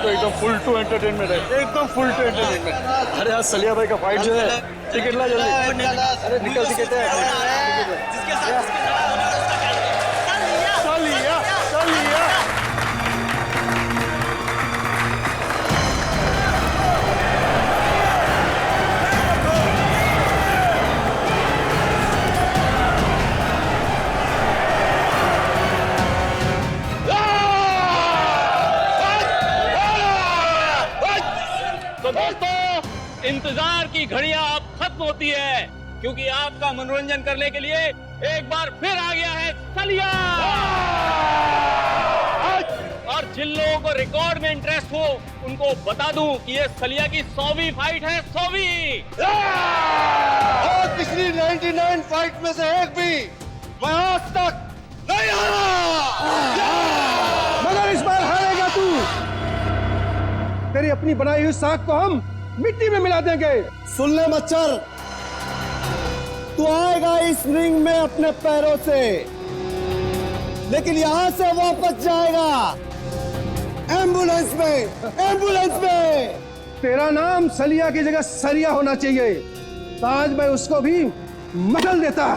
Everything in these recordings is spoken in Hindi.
तो एकदम फुल टू एंटरटेनमेंट है, एकदम फुल टू एंटरटेनमेंट। अरे आज सलिया भाई का फाइट जो है, टिकट ला जल्दी। अरे निकल टिकट है। सलिया सलिया तो दोस्तों, इंतजार की घड़ियां अब खत्म होती है, क्योंकि आपका मनोरंजन करने के लिए एक बार फिर आ गया है सलिया। और जिन लोगों को रिकॉर्ड में इंटरेस्ट हो, उनको बता दूं कि ये सलिया की 100वीं फाइट है, 100वीं। और पिछली 99 फाइट में से एक भी मैं आज तक नहीं हारा, मगर इस बार हारेगा तू। तेरी अपनी बनाई हुई साख को हम मिट्टी में मिला देंगे। सुन ले मच्छर, तू आएगा इस रिंग में अपने पैरों से, लेकिन यहां से वापस जाएगा एम्बुलेंस में, एम्बुलेंस में। तेरा नाम सलिया की जगह सरिया होना चाहिए, ताज मैं उसको भी मगल देता।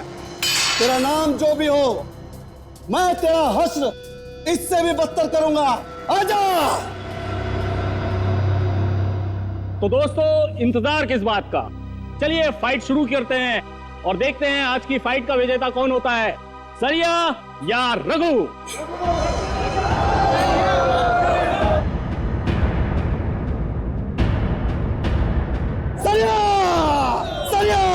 तेरा नाम जो भी हो, मैं तेरा हश्र इससे भी बदतर करूंगा। आजा। तो दोस्तों, इंतजार किस बात का, चलिए फाइट शुरू करते हैं और देखते हैं आज की फाइट का विजेता कौन होता है, सलिया या रघु। सरिया, सरिया।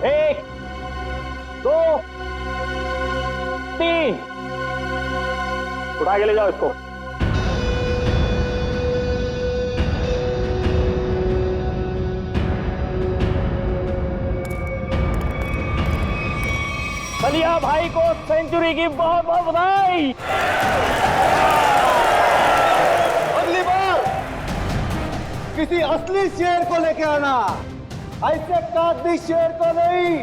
एक, दो, तीन, उठा के ले जाओ इसको। सलिया भाई को सेंचुरी की बहुत बहुत बधाई। अगली बार किसी असली शेर को लेके आना, ऐसे कादनी शेर को नहीं।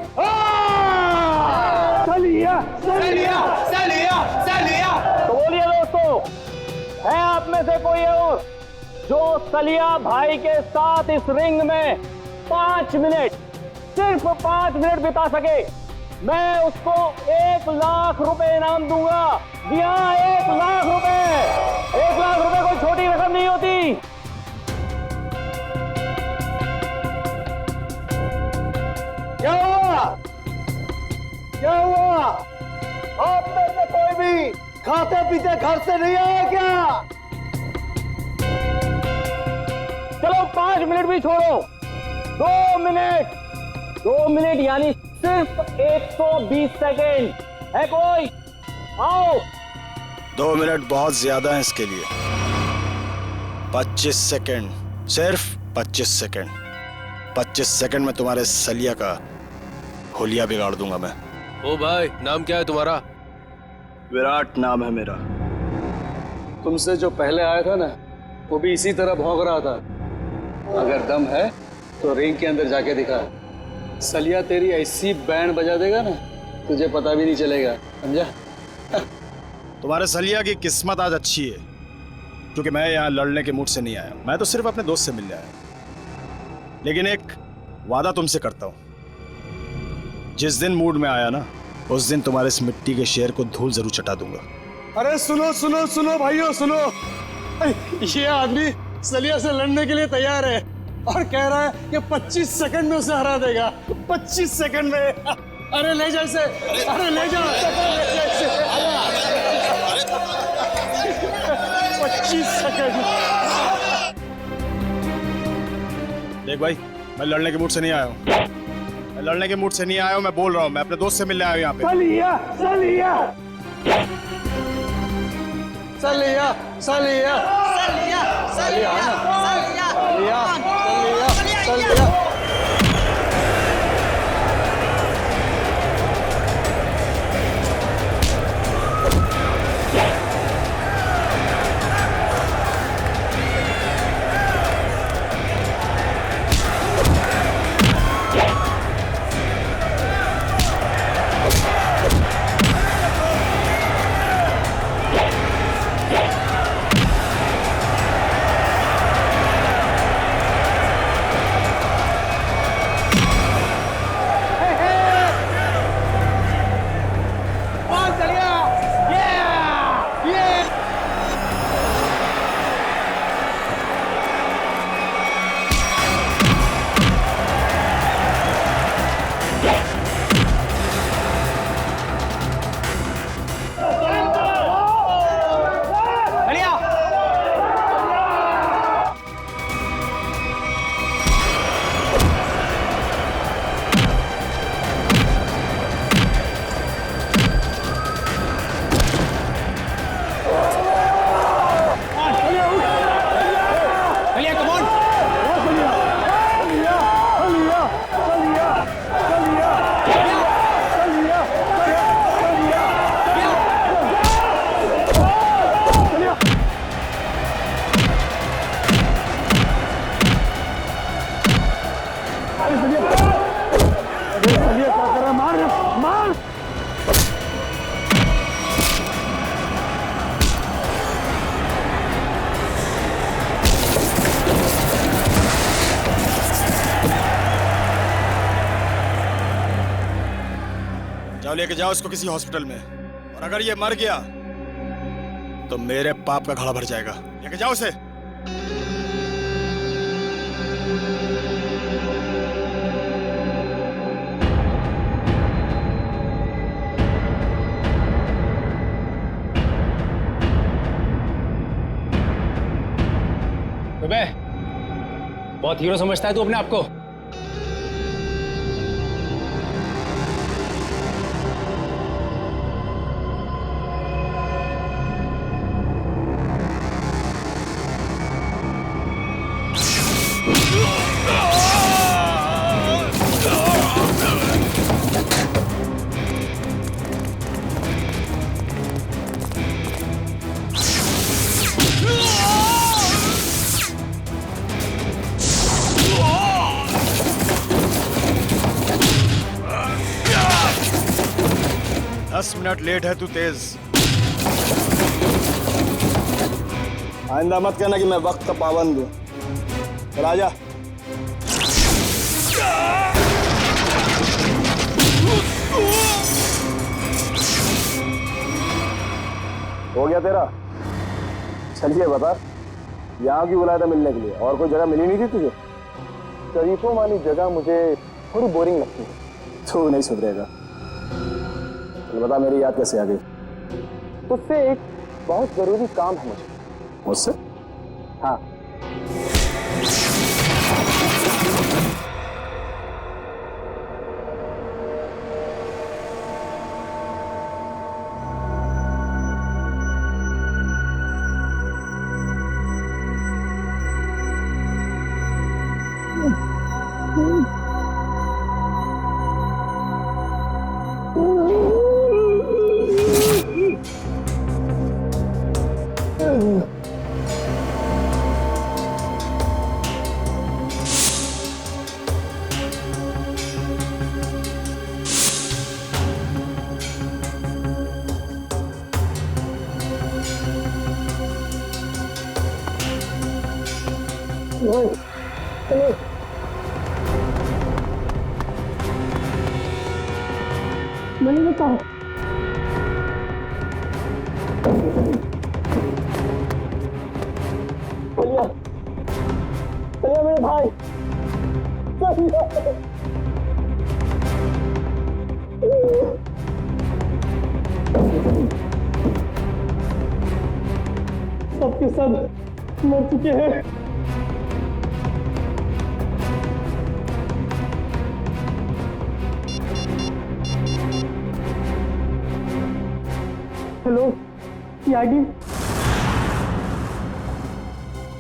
सलिया सलिया, सलिया, सलिया। तो बोलिए दोस्तों, है आप में से कोई और जो सलिया भाई के साथ इस रिंग में 5 मिनट, सिर्फ 5 मिनट बिता सके? मैं उसको 1 लाख रुपए इनाम दूंगा। जी हाँ, 1 लाख रुपए। 1 लाख रुपए कोई छोटी रकम नहीं होती। क्या हुआ? क्या हुआ? आप में से कोई भी खाते पीते घर से नहीं आया क्या? चलो 5 मिनट भी छोड़ो, 2 मिनट। 2 मिनट यानी सिर्फ 120 सेकेंड। है कोई? आओ। 2 मिनट बहुत ज्यादा है इसके लिए। 25 सेकेंड, सिर्फ 25 सेकेंड। 25 सेकेंड में तुम्हारे सलिया का होलिया बिगाड़ दूंगा मैं। ओ भाई, नाम क्या है तुम्हारा? विराट नाम है मेरा। तुमसे जो पहले आया था ना, वो भी इसी तरह भौंक रहा था। अगर दम है तो रिंग के अंदर जाके दिखा। सलिया तेरी ऐसी बैंड बजा देगा ना, तुझे पता भी नहीं चलेगा, समझा? तुम्हारे सलिया की किस्मत आज अच्छी है, क्योंकि मैं यहाँ लड़ने के मूड से नहीं आया। मैं तो सिर्फ अपने दोस्त से मिलने आया। लेकिन एक वादा तुमसे करता हूँ, जिस दिन मूड में आया ना, उस दिन तुम्हारे इस मिट्टी के शेर को धूल जरूर चटा दूंगा। अरे सुनो सुनो सुनो भाइयों, सुनो। ये आदमी सलिया से लड़ने के लिए तैयार है और कह रहा है कि 25 सेकंड में उसे हरा देगा। 25 सेकंड में। अरे ले जा इसे, अरे ले जा। 25 सेकंड। देख भाई, मैं लड़ने के मूड से नहीं आया हूँ। मैं लड़ने के मूड से नहीं आया हूँ, मैं बोल रहा हूँ, मैं अपने दोस्त से मिलने आया हूँ यहाँ पे। सलिया सलिया सलिया सलिया सलिया सलिया सलिया। जाओ लेके जाओ इसको किसी हॉस्पिटल में, और अगर ये मर गया तो मेरे पाप का घड़ा भर जाएगा। लेके जाओ उसे। बे, बहुत हीरो समझता है तू अपने आप को। मिनट लेट है तू तेज। आइंदा मत कहना कि मैं वक्त का पाबंद हूँ। चल आजा। हो गया तेरा? चलिए बता, यहाँ क्यों बुलाया था मिलने के लिए? और कोई जगह मिली नहीं थी तुझे? शरीफों वाली जगह मुझे थोड़ी बोरिंग लगती है। तू नहीं सुधरेगा। बता मेरी याद कैसे आ गई? तुझसे एक बहुत जरूरी काम है मुझे। मुझसे? हाँ। नहीं बताओ। चलिए चलिए मेरे भाई, सबके सब मर चुके हैं। हेलो यागी।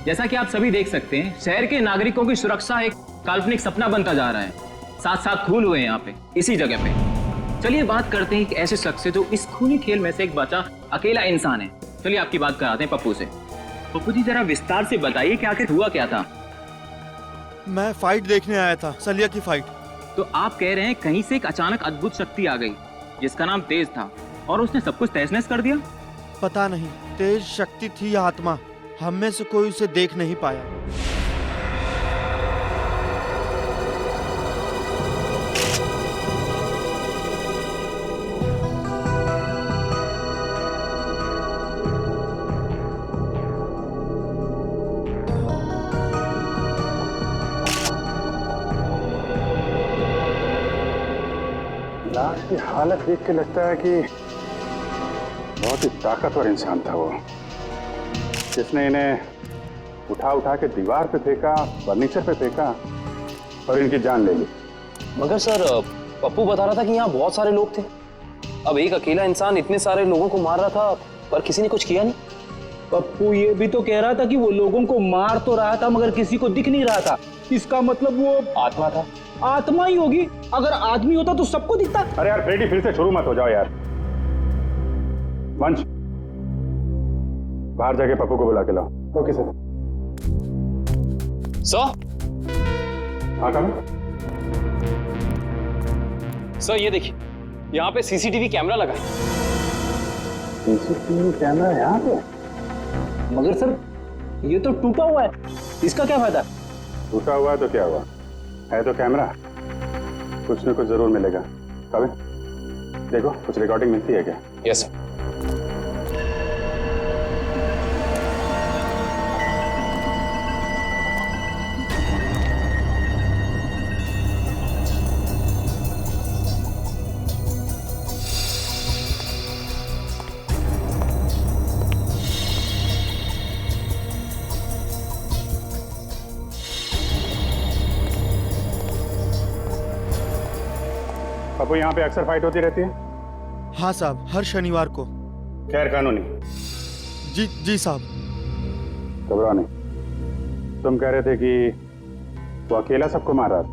जैसा कि आप सभी देख सकते हैं, शहर के नागरिकों की सुरक्षा एक काल्पनिक सपना बनता जा रहा है। साथ साथ खून हुए हैं यहाँ पे, इसी जगह पे। चलिए बात करते हैं एक ऐसे शख्स से जो इस खूनी खेल में से एक बचा अकेला इंसान है। चलिए आपकी बात कराते हैं पप्पू से। पप्पू जी जरा विस्तार से बताइए कि आखिर हुआ क्या था। मैं फाइट देखने आया था, सलिया की फाइट। तो आप कह रहे हैं कहीं से एक अचानक अद्भुत शक्ति आ गई जिसका नाम तेज था और उसने सब कुछ तहस नहस कर दिया? पता नहीं तेज शक्ति थी या आत्मा, हम में से कोई उसे देख नहीं पाया। लाश की हालत देख के लगता है कि बहुत ही ताकतवर इंसान था वो, जिसने इन्हें उठा उठा के दीवार पे फेंका, फर्नीचर पे फेंका और इनकी जान ले ली। मगर सर पप्पू बता रहा था कि यहाँ बहुत सारे लोग थे। अब एक अकेला इंसान इतने सारे लोगों को मार रहा था पर किसी ने कुछ किया नहीं। पप्पू ये भी तो कह रहा था कि वो लोगों को मार तो रहा था मगर किसी को दिख नहीं रहा था। इसका मतलब वो आत्मा था। आत्मा ही होगी। अगर आदमी होता तो सबको दिखता। अरे यार फ्रेडी, फिर से शुरू मत हो जाओ यार। वंश, बाहर जाके पप्पू को बुला के लाओ। Okay sir. हाँ कम। सर ये देखिए, यहाँ पे सीसीटीवी कैमरा लगा है। सीसीटीवी कैमरा यहाँ पे? मगर सर ये तो टूटा हुआ है, इसका क्या फायदा? टूटा हुआ है तो क्या हुआ, है तो कैमरा, कुछ न कुछ जरूर मिलेगा। कभी देखो कुछ रिकॉर्डिंग मिलती है क्या? Yes sir. पप्पू, यहाँ पे अक्सर फाइट होती रहती है? हाँ साहब, हर शनिवार को। खैर कानूनी? जी साहब। घबराओ नहीं। तुम कह रहे थे कि वो अकेला सबको मार रहा था?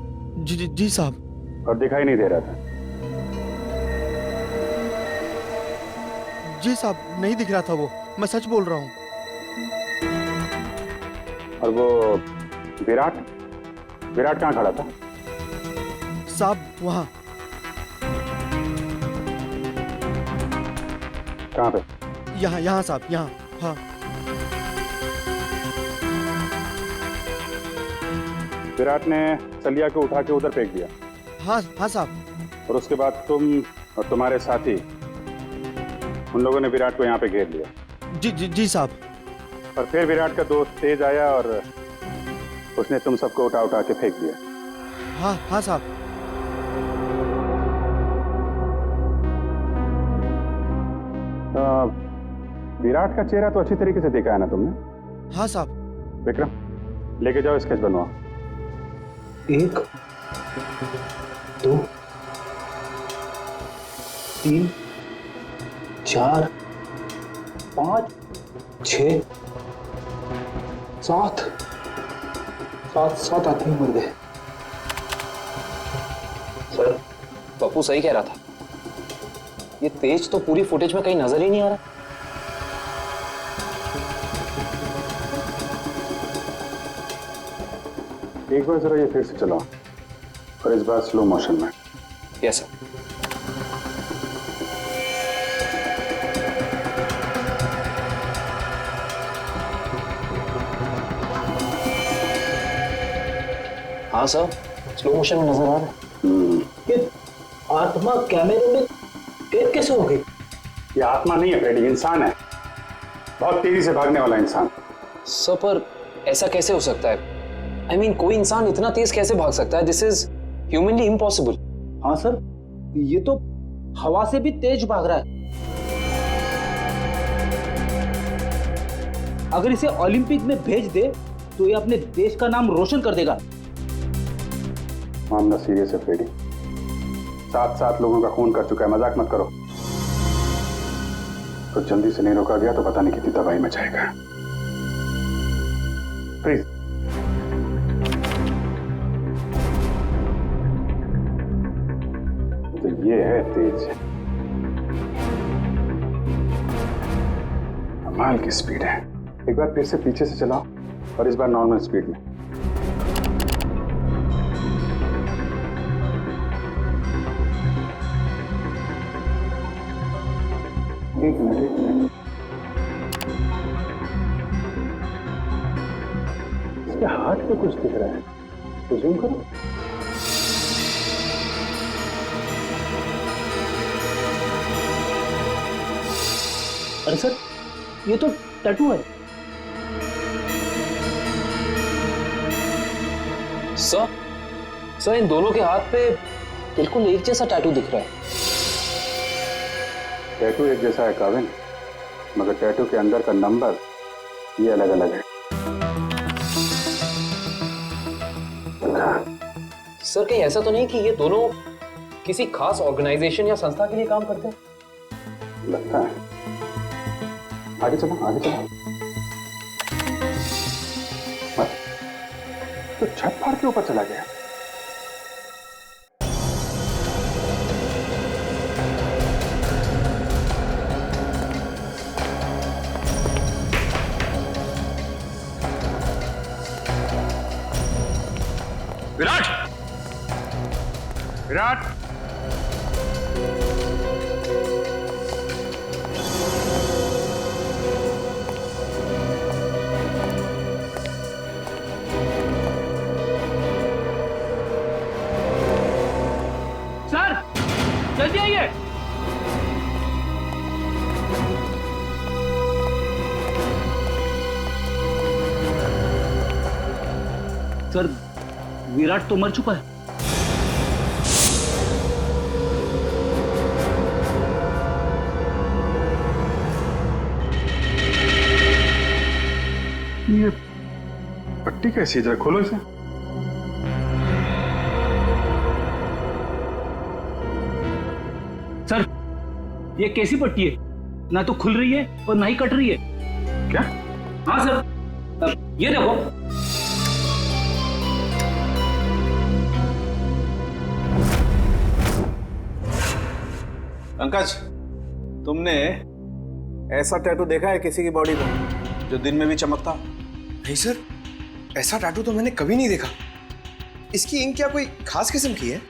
जी साहब। और दिखाई नहीं दे रहा था? जी साहब, नहीं दिख रहा था वो, मैं सच बोल रहा हूँ। और वो विराट कहाँ खड़ा था? साहब वहाँ। कहाँ पे? यहाँ साहब, यहाँ। हाँ। विराट ने सलिया को उठा के उधर फेंक दिया? हाँ साहब। और उसके बाद तुम और तुम्हारे साथी उन लोगों ने विराट को यहाँ पे घेर लिया? जी साहब। और फिर विराट का दोस्त तेज आया और उसने तुम सबको उठा उठा के फेंक दिया? हाँ साहब। विराट का चेहरा तो अच्छी तरीके से देखा है ना तुमने? हाँ साहब। विक्रम, लेके जाओ, स्केच बनवाओ। 1 2 3 4 5 6 7 आदमी मर गए। सर पप्पू सही कह रहा था, ये तेज तो पूरी फुटेज में कहीं नजर ही नहीं आ रहा। एक बार जरा ये फिर से चलाओ, और इस बार स्लो मोशन में। Yes sir. हाँ सर, स्लो मोशन में नजर आ रहा है। ये आत्मा कैमरे में कैद कैसे हो गई? ये आत्मा नहीं है फ्रेडी, इंसान है, बहुत तेजी से भागने वाला इंसान। सर पर ऐसा कैसे हो सकता है? I mean, कोई इंसान इतना तेज कैसे भाग सकता है? This is humanly impossible. हाँ सर, ये तो हवा से भी तेज भाग रहा है। अगर इसे ओलंपिक में भेज दे तो ये अपने देश का नाम रोशन कर देगा। मामला सीरियस है फ्रेडी, 7 लोगों का खून कर चुका है, मजाक मत करो। तो जल्दी से नहीं रोका गया तो पता नहीं कितनी तबाही मचाएगा। प्लीज। तो ये है तेज, कमाल की स्पीड है। एक बार फिर से पीछे से चलाओ और इस बार नॉर्मल स्पीड में। एक मिनट। इसके हाथ पे कुछ दिख रहा है, तो जूम करो। अरे सर, ये तो टैटू है। सर इन दोनों के हाथ पे बिल्कुल एक जैसा टैटू दिख रहा है। टैटू एक जैसा है काविन, मगर टैटू के अंदर का नंबर ये अलग अलग है। सर कहीं ऐसा तो नहीं कि ये दोनों किसी खास ऑर्गेनाइजेशन या संस्था के लिए काम करते हैं? लगता है। आगे चलो, आगे चलो। मत। तो छत फाड़ के ऊपर चला गया। विराट! विराट! सर जल्दी आइए। सर विराट तो मर चुका है। ये पट्टी कैसी है? जरा खोलो इसे। सर ये कैसी पट्टी है? ना तो खुल रही है और ना ही कट रही है। क्या? हाँ सर, ये देखो। पंकज, तुमने ऐसा टैटू देखा है किसी की बॉडी पर जो दिन में भी चमकता? नहीं सर, ऐसा टैटू तो मैंने कभी नहीं देखा। इसकी इंक क्या कोई खास किस्म की है?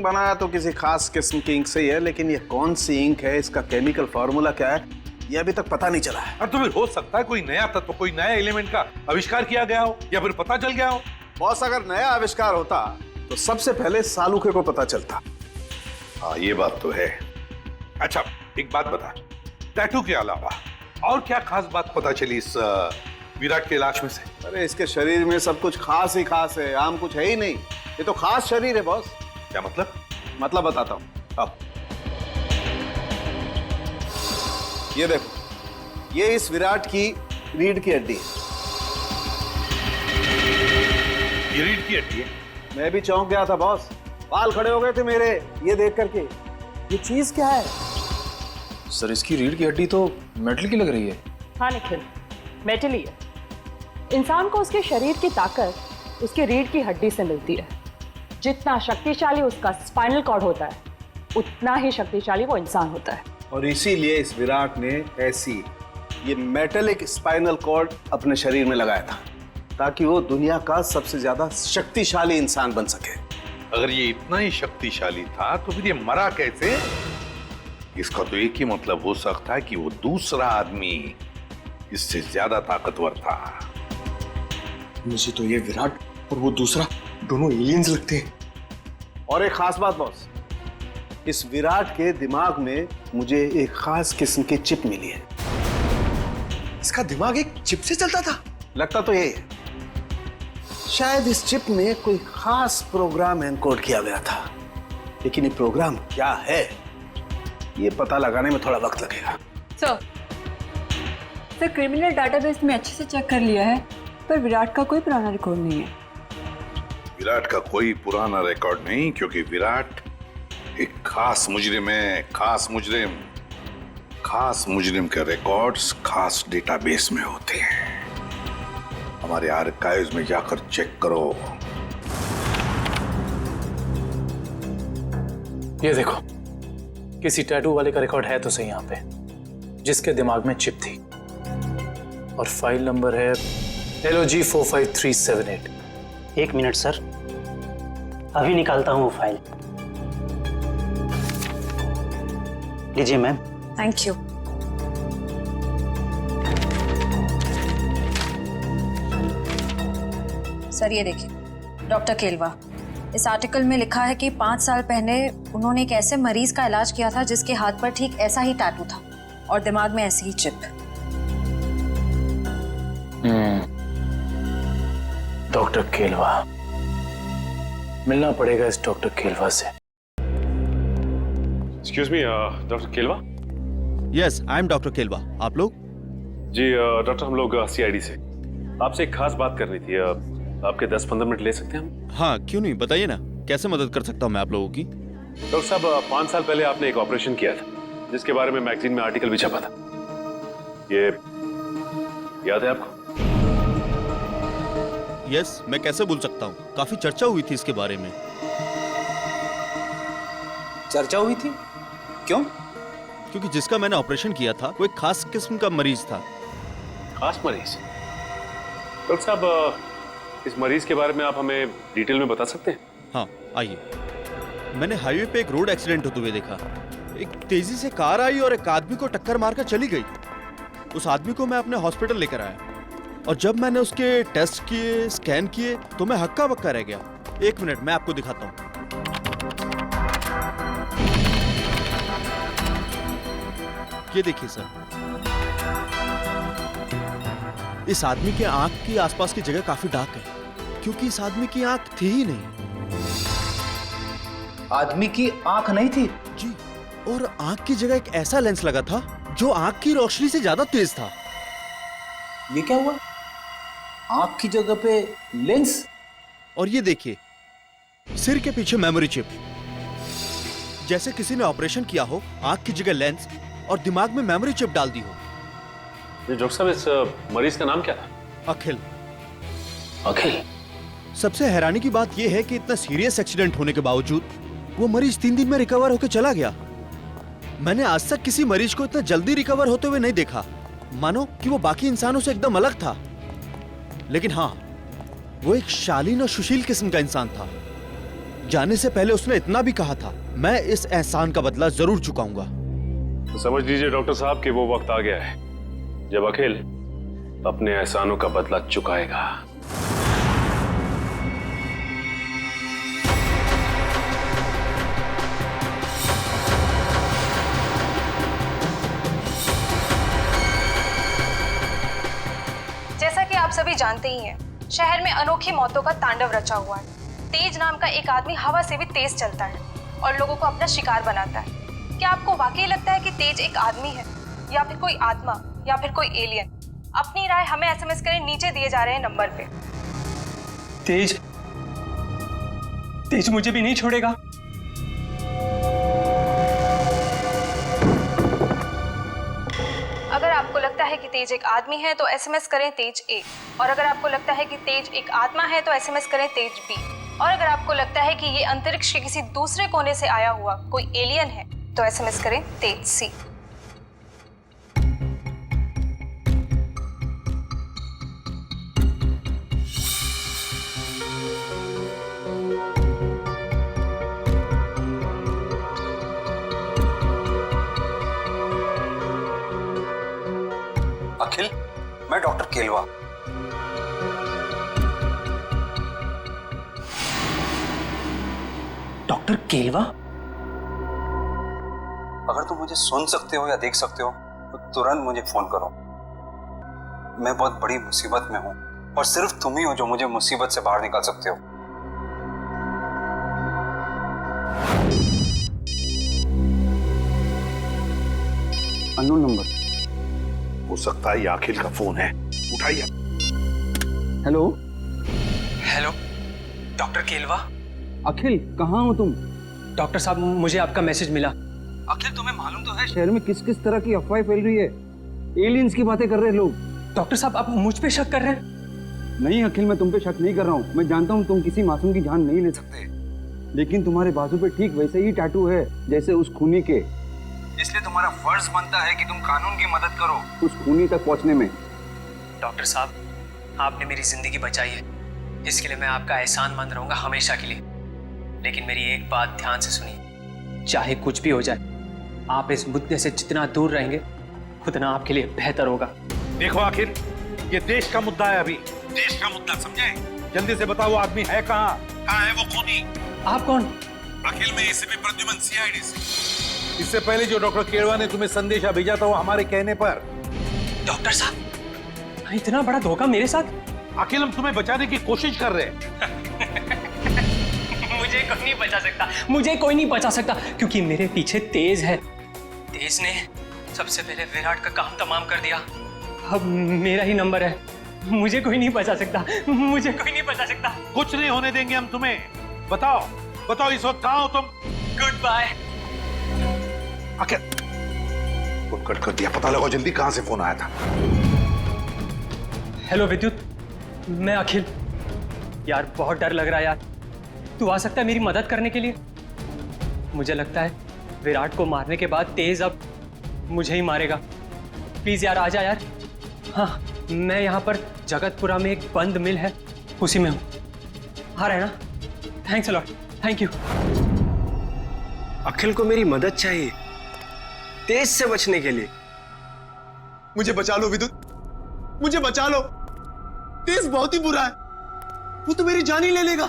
बनाया तो किसी खास किस्म की इंक से ही है, लेकिन ये कौन सी इंक है, इसका केमिकल फॉर्मूला क्या है, ये अभी तक पता नहीं चला है। और तो फिर हो सकता है कोई नया तत्व, कोई नया एलिमेंट का आविष्कार किया गया हो या फिर पता चल गया हो। बॉस, अगर नया आविष्कार होता तो सबसे पहले सालूके को पता चलता। हाँ ये बात तो है। अच्छा एक बात बता, टैटू के अलावा और क्या खास बात पता चली इस विराट के लाश में से? अरे इसके शरीर में सब कुछ खास ही खास है, आम कुछ है ही नहीं। ये तो खास शरीर है बॉस। क्या मतलब? मतलब बताता हूँ। अब ये देखो, ये इस विराट की रीढ़ की हड्डी है। ये रीढ़ की हड्डी है? मैं भी चौंक गया था बॉस, बाल खड़े हो गए थे मेरे ये देख करके। ये चीज क्या है? सर इसकी रीढ़ की हड्डी तो मेटल की लग रही है। हाँ निखिल, मेटल ही है। इंसान को उसके शरीर की ताकत उसके रीढ़ की हड्डी से मिलती है। जितना शक्तिशाली उसका स्पाइनल कॉर्ड होता है, उतना ही शक्तिशाली वो इंसान होता है। और इसीलिए इस विराट ने ऐसी ये मेटेलिक स्पाइनल कॉर्ड अपने शरीर में लगाया था, ताकि वो दुनिया का सबसे ज्यादा शक्तिशाली इंसान बन सके। अगर ये इतना ही शक्तिशाली था तो फिर ये मरा कैसे? इसका तो एक ही मतलब हो सकता है कि वो दूसरा आदमी इससे ज्यादा ताकतवर था। मुझे तो ये विराट और वो दूसरा दोनों एलियंस लगते हैं। और एक खास बात बॉस, इस विराट के दिमाग में मुझे एक खास किस्म की चिप मिली है। इसका दिमाग एक चिप से चलता था? लगता तो यही है। शायद इस चिप में कोई खास प्रोग्राम एनकोड किया गया था, लेकिन ये प्रोग्राम क्या है ये पता लगाने में थोड़ा वक्त लगेगा। सर क्रिमिनल डाटाबेस में अच्छे से चेक कर लिया है, पर विराट का कोई पुराना रिकॉर्ड नहीं है। विराट का कोई पुराना रिकॉर्ड नहीं, क्योंकि विराट एक खास मुजरिम है। खास मुजरिम खास मुजरिम के रिकॉर्ड्स खास डेटाबेस में होते हैं। हमारे आर्काइव्स में जाकर चेक करो। ये देखो, किसी टैटू वाले का रिकॉर्ड है तो सही यहाँ पे, जिसके दिमाग में चिप थी, और फाइल नंबर है LOG 45378। 1 मिनट सर, अभी निकालता हूँ वो फाइल। लीजिए मैम। Thank you. सर ये देखिए, डॉक्टर केलवा, इस आर्टिकल में लिखा है कि 5 साल पहले उन्होंने एक ऐसे मरीज का इलाज किया था जिसके हाथ पर ठीक ऐसा ही टैटू था और दिमाग में ऐसी ही चिप। डॉक्टर केलवा, मिलना पड़ेगा इस डॉक्टर केलवा से। Excuse me, doctor Kelwa. Yes, I am doctor Kelwa. आप लोग? जी डॉक्टर, हम लोग CID से आपसे एक खास बात करनी थी। आपके 10-15 मिनट ले सकते हैं हम? हाँ, क्यों नहीं, बताइए ना, कैसे मदद कर सकता हूँ मैं आप लोगों की? डॉक्टर साहब, 5 साल पहले आपने एक ऑपरेशन किया था जिसके बारे में मैगजीन में आर्टिकल भी छपा था। ये याद है आपको? यस, मैं कैसे भूल सकता हूँ, काफी चर्चा हुई थी इसके बारे में। चर्चा हुई थी? क्यों? क्योंकि जिसका मैंने ऑपरेशन किया था वो एक खास किस्म का मरीज था। खास मरीज? डॉक्टर साहब, इस मरीज के बारे में आप हमें डिटेल में बता सकते हैं? हाँ, आइए। मैंने हाईवे पे एक रोड एक्सीडेंट होते हुए देखा। एक तेजी से कार आई और एक आदमी को टक्कर मारकर चली गई। उस आदमी को मैं अपने हॉस्पिटल लेकर आया, और जब मैंने उसके टेस्ट किए, स्कैन किए, तो मैं हक्का बक्का रह गया। 1 मिनट, मैं आपको दिखाता हूँ। ये देखिए सर, इस आदमी के आंख की आसपास की जगह काफी डार्क है, क्योंकि इस आदमी की आंख थी ही नहीं। आदमी की आंख नहीं थी? जी, और आंख की जगह एक ऐसा लेंस लगा था जो आंख की रोशनी से ज्यादा तेज था। ये क्या हुआ? आंख की जगह पे लेंस? और ये देखिए, सिर के पीछे मेमोरी चिप। जैसे किसी ने ऑपरेशन किया हो, आंख की जगह लेंस और दिमाग में मेमोरी चिप डाल दी हो। डॉक्टर साहब, इस मरीज का नाम क्या था? अखिल। अखिल? सबसे हैरानी की बात यह है कि इतना सीरियस एक्सीडेंट होने के बावजूद वो मरीज 3 दिन में रिकवर होकर चला गया। मैंने आज तक किसी मरीज को इतना जल्दी रिकवर होते हुए नहीं देखा, मानो कि वो बाकी इंसानों से एकदम अलग था। लेकिन हाँ, वो एक शालीन और सुशील किस्म का इंसान था। जाने से पहले उसने इतना भी कहा था, मैं इस एहसान का बदला जरूर चुकाऊंगा। तो समझ लीजिए डॉक्टर साहब कि वो वक्त आ गया है जब अखिल अपने एहसानों का बदला चुकाएगा। जैसा कि आप सभी जानते ही हैं, शहर में अनोखी मौतों का तांडव रचा हुआ है। तेज नाम का एक आदमी हवा से भी तेज चलता है और लोगों को अपना शिकार बनाता है। क्या आपको वाकई लगता है कि तेज एक आदमी है, या फिर कोई आत्मा, या फिर कोई एलियन? अपनी राय हमें SMS करें, नीचे दिए जा रहे हैं नंबर पे। तेज मुझे भी नहीं छोड़ेगा। अगर आपको लगता है कि तेज एक आदमी है तो SMS करें तेज A, और अगर आपको लगता है कि तेज एक आत्मा है तो SMS करें तेज B, और अगर आपको लगता है कि ये अंतरिक्ष के किसी दूसरे कोने से आया हुआ कोई एलियन है तो SMS करें तेज C। अखिल, मैं डॉक्टर केलवा। डॉक्टर केलवा? अगर तुम मुझे सुन सकते हो या देख सकते हो तो तुरंत मुझे फोन करो। मैं बहुत बड़ी मुसीबत में हूं और सिर्फ तुम ही हो जो मुझे मुसीबत से बाहर निकाल सकते हो। अननोन नंबर हो सकता है, ये अखिल का फोन है, उठाइए। Hello? Hello, doctor Kelwa? Akhil, कहाँ हो तुम? डॉक्टर साहब, मुझे आपका मैसेज मिला। अखिल तुम्हें मालूम तो है शहर में किस किस तरह की अफवाहें फैल रही है। एलियंस की बातें कर रहे हैं लोग। डॉक्टर साहब आप मुझ पे शक कर रहे हैं? नहीं अखिल, मैं तुम पे शक नहीं कर रहा हूँ। मैं जानता हूँ तुम किसी मासूम की जान नहीं ले सकते, लेकिन तुम्हारे बाजू पे ठीक वैसे ही टैटू है जैसे उस खूनी के। इसलिए तुम्हारा फर्ज बनता है कि तुम कानून की मदद करो उस खूनी तक पहुँचने में। डॉक्टर साहब आपने मेरी जिंदगी बचाई है, इसके लिए मैं आपका एहसानमंद रहूंगा हमेशा के लिए। लेकिन मेरी एक बात ध्यान से सुनिए, चाहे कुछ भी हो जाए, आप इस मुद्दे से जितना दूर रहेंगे उतना आपके लिए बेहतर होगा। देखो आखिर ये देश का मुद्दा है, अभी देश का मुद्दा, समझे? जल्दी से बताओ वो आदमी है कहाँ है वो खूनी? आप कौन? अखिल में एसीपी प्रद्युमन, सीआईडी से। इससे पहले जो डॉक्टर केरवा ने तुम्हें संदेशा भेजा था वो हमारे कहने पर। डॉक्टर साहब इतना बड़ा धोखा मेरे साथ? अखिल हम तुम्हें बचाने की कोशिश कर रहे हैं। मुझे कोई नहीं बचा सकता, मुझे कोई नहीं बचा सकता, क्योंकि मेरे पीछे तेज है। तेज ने सबसे पहले विराट का काम तमाम कर दिया। अब मेरा ही नंबर है, मुझे कोई नहीं बचा सकता, मुझे कोई नहीं बचा सकता। कुछ नहीं होने देंगे हम तुम्हें। बताओ बताओ इस वक्त कहाँ हो तुम? Goodbye. Akhil phone cut कर दिया, पता लगाओ जल्दी कहाँ से फोन आया था। हेलो विद्युत, मैं अखिल। यार बहुत डर लग रहा है यार, तू आ सकता है मेरी मदद करने के लिए? मुझे लगता है विराट को मारने के बाद तेज अब मुझे ही मारेगा। प्लीज यार आ जा यार। हाँ मैं यहाँ पर जगतपुरा में एक बंद मिल है उसी में हूँ, आ रहा है ना? Thanks a lot, thank you. Akhil को मेरी मदद चाहिए तेज से बचने के लिए। मुझे बचा लो विद्युत, मुझे बचा लो। तेज बहुत ही बुरा है, वो तो मेरी जान ही ले लेगा।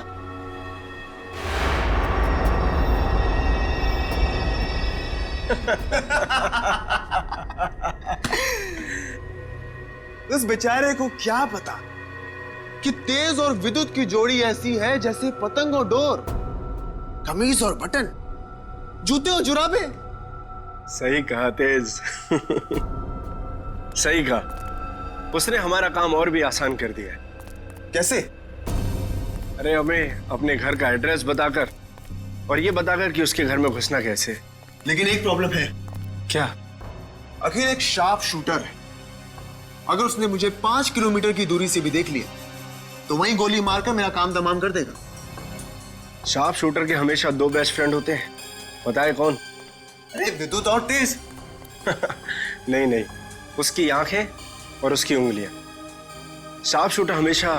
उस बेचारे को क्या पता कि तेज और विद्युत की जोड़ी ऐसी है जैसे पतंग और डोर, कमीज और बटन, जूते और जुराबे। सही कहा तेज। सही कहा, उसने हमारा काम और भी आसान कर दिया है। कैसे? अरे हमें अपने घर का एड्रेस बताकर और ये बताकर कि उसके घर में घुसना कैसे। लेकिन एक प्रॉब्लम है। क्या? अखिल एक शार्प शूटर है। अगर उसने मुझे 5 किलोमीटर की दूरी से भी देख लिया तो वहीं गोली मारकर मेरा काम तमाम कर देगा। शार्प शूटर के हमेशा 2 बेस्ट फ्रेंड होते हैं, पता है कौन? अरे विद्युत और तेज। नहीं नहीं, उसकी आंखें और उसकी उंगलियां। शार्प शूटर हमेशा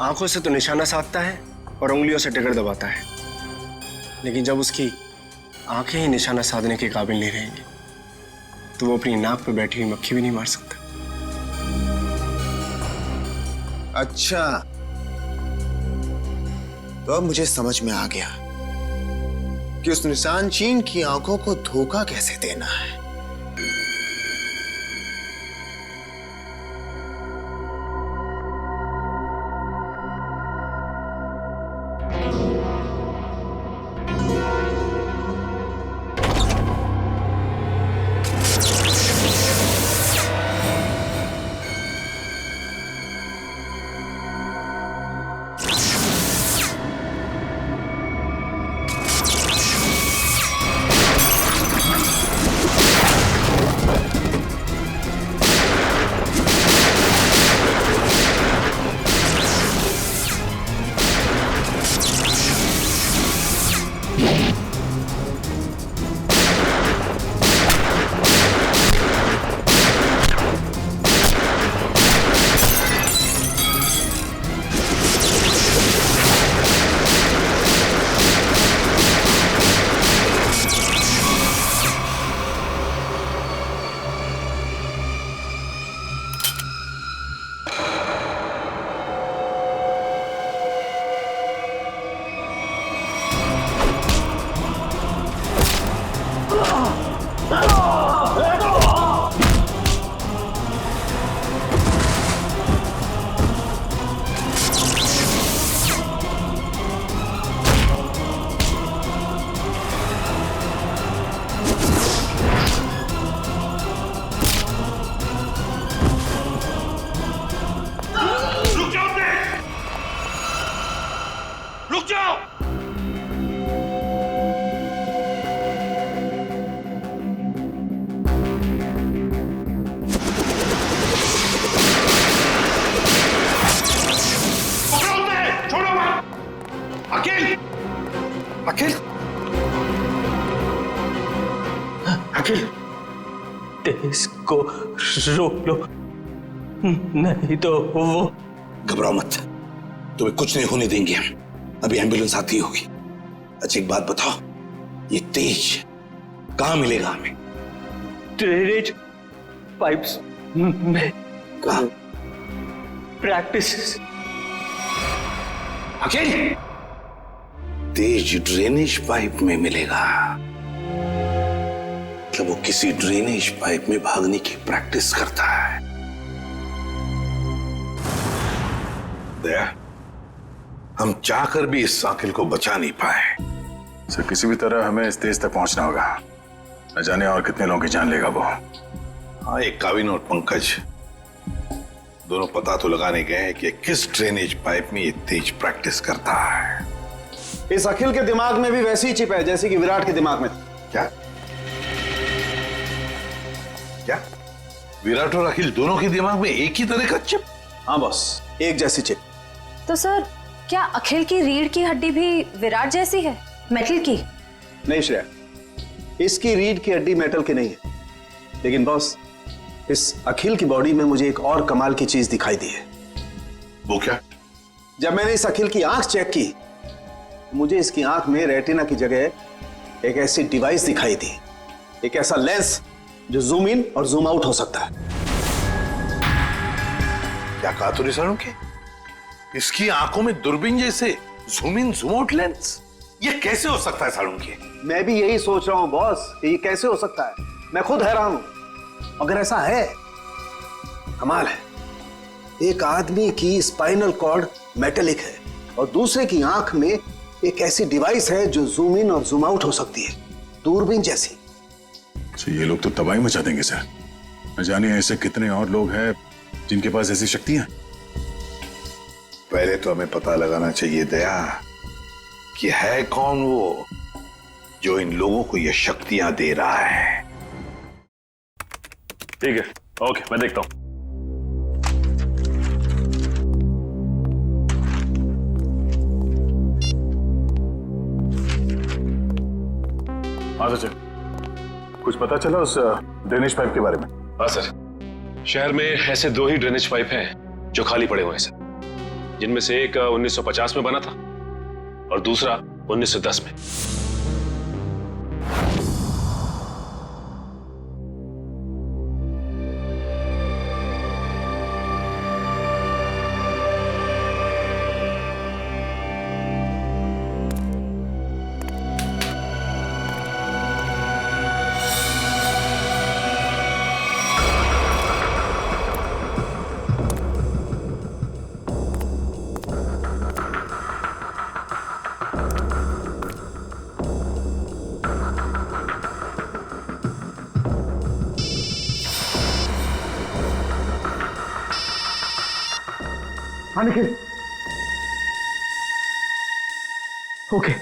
आंखों से तो निशाना साधता है और उंगलियों से ट्रिगर दबाता है, लेकिन जब उसकी आंखें ही निशाना साधने के काबिल नहीं रहेंगी तो वो अपनी नाक पे बैठी हुई मक्खी भी नहीं मार सकता। अच्छा, तो अब मुझे समझ में आ गया कि उस निशान चीन की आंखों को धोखा कैसे देना है। अखिल, अखिल, तेज को रोक लो, नहीं तो वो। घबराओ मत, तुम्हें कुछ नहीं होने देंगे हम। अभी एम्बुलेंस आती होगी। अच्छा एक बात बताओ, ये तेज कहाँ मिलेगा हमें? ड्रेनेज पाइप्स में। कहाँ? प्रैक्टिस। अखिल, तेज ड्रेनेज पाइप में मिलेगा? मतलब वो किसी ड्रेनेज पाइप में भागने की प्रैक्टिस करता है। दया, हम चाहकर भी इस साकिल को बचा नहीं पाए। सर किसी भी तरह हमें इस तेज तक पहुंचना होगा। न जाने और कितने लोगों की जान लेगा वो। हाँ, एक काविन और पंकज दोनों पता तो लगाने गए हैं कि किस ड्रेनेज पाइप में ये तेज प्रैक्टिस करता है। इस अखिल के दिमाग में भी वैसी ही चिप है जैसे कि विराट के दिमाग में थी। क्या? क्या? विराट और अखिल दोनों के दिमाग में एक ही तरह का चिप? हाँ बॉस, एक जैसी चिप। तो सर, क्या अखिल की रीढ़ की हड्डी भी विराट जैसी है, मेटल की? नहीं श्रेया, इसकी रीढ़ की हड्डी मेटल की नहीं है। लेकिन बॉस, इस अखिल की बॉडी में मुझे एक और कमाल की चीज दिखाई दी है। वो क्या? जब मैंने इस अखिल की आंख चेक की, मुझे इसकी आंख में रेटिना की जगह एक ऐसी डिवाइस दिखाई दी, एक ऐसा लेंस जो जूम इन और जूम आउट हो सकता है। क्या कहा तूने सालुंखे? इसकी आंखों में दूरबीन जैसे zoom in zoom out lens? ये कैसे हो सकता है सालुंखे? मैं भी यही सोच रहा हूं बॉस, ये कैसे हो सकता है। मैं खुद हैरान हूं। अगर ऐसा है, कमाल है। एक आदमी की स्पाइनल कॉर्ड मेटेलिक है और दूसरे की आंख में एक ऐसी डिवाइस है जो जूम इन और जूम आउट हो सकती है, दूरबीन जैसी। तो ये लोग तो तबाही मचा देंगे सर। न जाने ऐसे कितने और लोग हैं जिनके पास ऐसी शक्तियां। पहले तो हमें पता लगाना चाहिए दया कि है कौन वो जो इन लोगों को ये शक्तियां दे रहा है। ठीक है, ओके, मैं देखता हूं। हाँ सर, कुछ पता चला उस ड्रेनेज पाइप के बारे में? हाँ सर, शहर में ऐसे 2 ही ड्रेनेज पाइप हैं जो खाली पड़े हुए हैं सर, जिनमें से एक 1950 में बना था और दूसरा 1910 में। हाँ निखिल, ओके।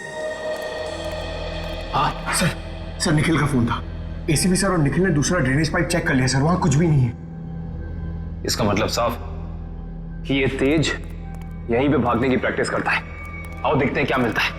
हाँ सर निखिल का फोन था। एसीपी सर और निखिल ने दूसरा ड्रेनेज पाइप चेक कर लिया सर, वहां कुछ भी नहीं है। इसका मतलब साफ कि ये तेज यहीं पे भागने की प्रैक्टिस करता है। आओ देखते हैं क्या मिलता है।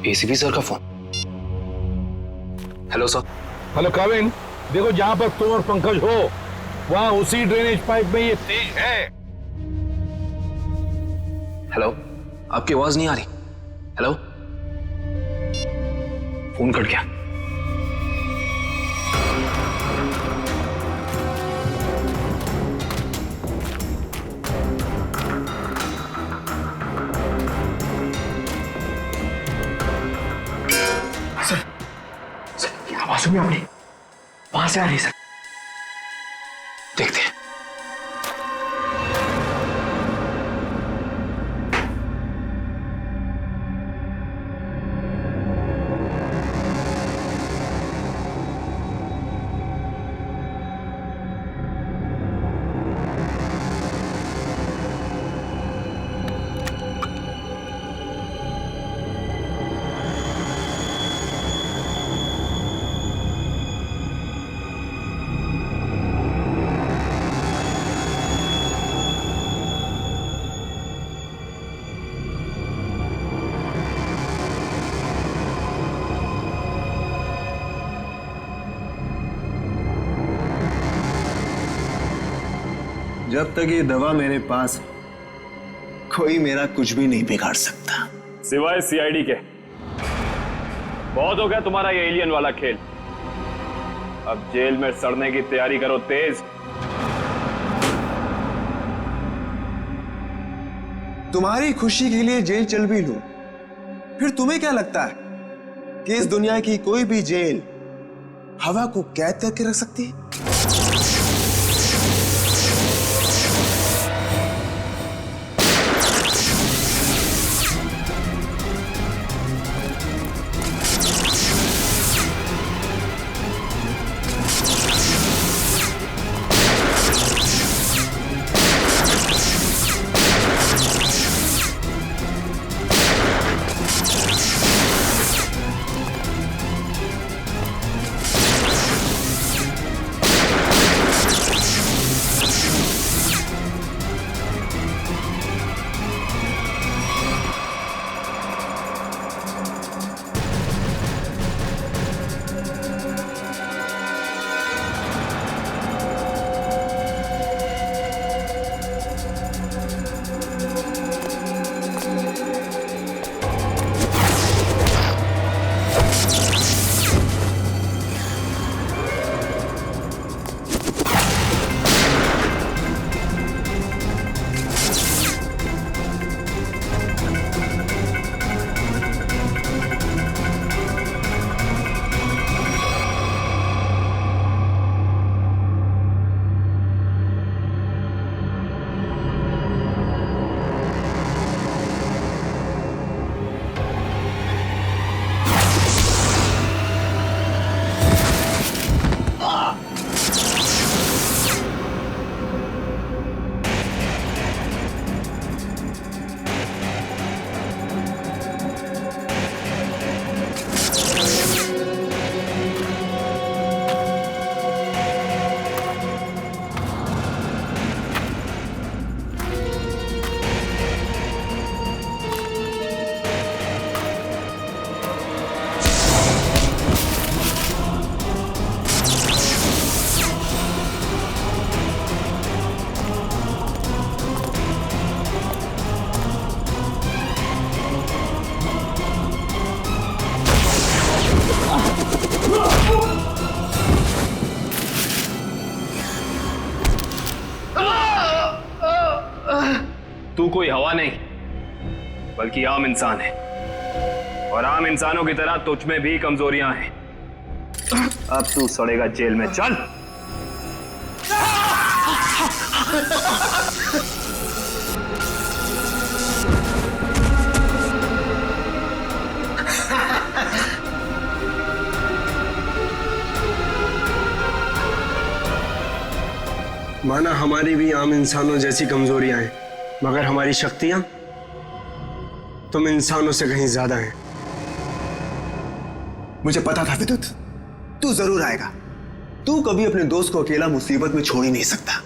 एसीपी सर का फोन। Hello sir. हेलो काविन, देखो जहां पर तुम और पंकज हो वहां उसी ड्रेनेज पाइप में ये तेज है। हेलो, आपकी आवाज नहीं आ रही। हेलो, फोन कट गया। सर, आवाज सुनिए आपने, वहां से आ रही है सर। देखते हैं। जब तक ये दवा मेरे पास है, कोई मेरा कुछ भी नहीं बिगाड़ सकता। सिवाय सीआईडी के। बहुत हो गया तुम्हारा ये एलियन वाला खेल। अब जेल में सड़ने की तैयारी करो तेज। तुम्हारी खुशी के लिए जेल चल भी लूं, फिर तुम्हें क्या लगता है कि इस दुनिया की कोई भी जेल हवा को कैद करके रख सकती है? तू कोई हवा नहीं बल्कि आम इंसान है, और आम इंसानों की तरह तुझ में भी कमजोरियां हैं। अब तू सड़ेगा जेल में। चल। माना हमारी भी आम इंसानों जैसी कमजोरियां हैं, मगर हमारी शक्तियां तुम इंसानों से कहीं ज्यादा हैं। मुझे पता था विद्युत, तू जरूर आएगा। तू कभी अपने दोस्त को अकेला मुसीबत में छोड़ ही नहीं सकता।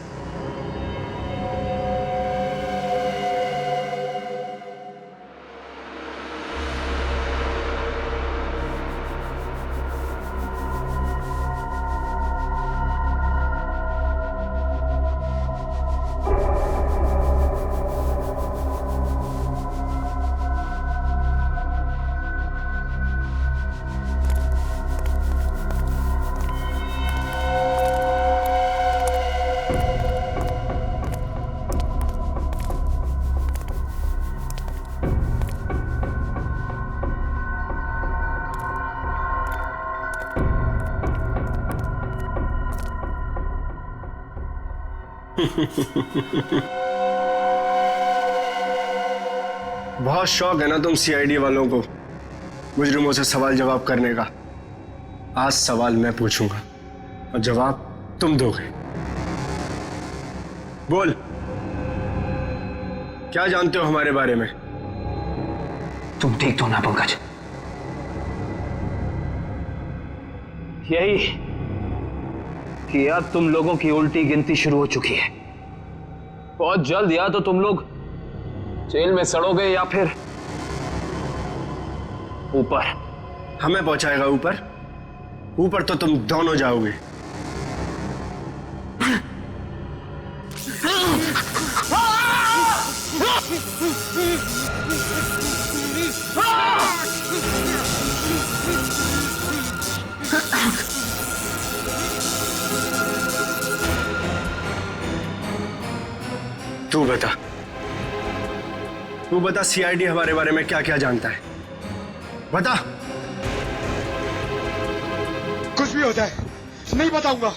बहुत शौक है ना तुम सीआईडी वालों को मुजरिमों से सवाल जवाब करने का। आज सवाल मैं पूछूंगा और जवाब तुम दोगे। बोल, क्या जानते हो हमारे बारे में? तुम देख दो ना पंकज, यही कि अब तुम लोगों की उल्टी गिनती शुरू हो चुकी है। बहुत जल्द या तो तुम लोग जेल में सड़ोगे या फिर ऊपर। हमें पहुंचाएगा ऊपर? ऊपर तो तुम दोनों जाओगे। तू बता सीआईडी हमारे बारे में क्या क्या जानता है? बता। कुछ भी होता है नहीं बताऊंगा।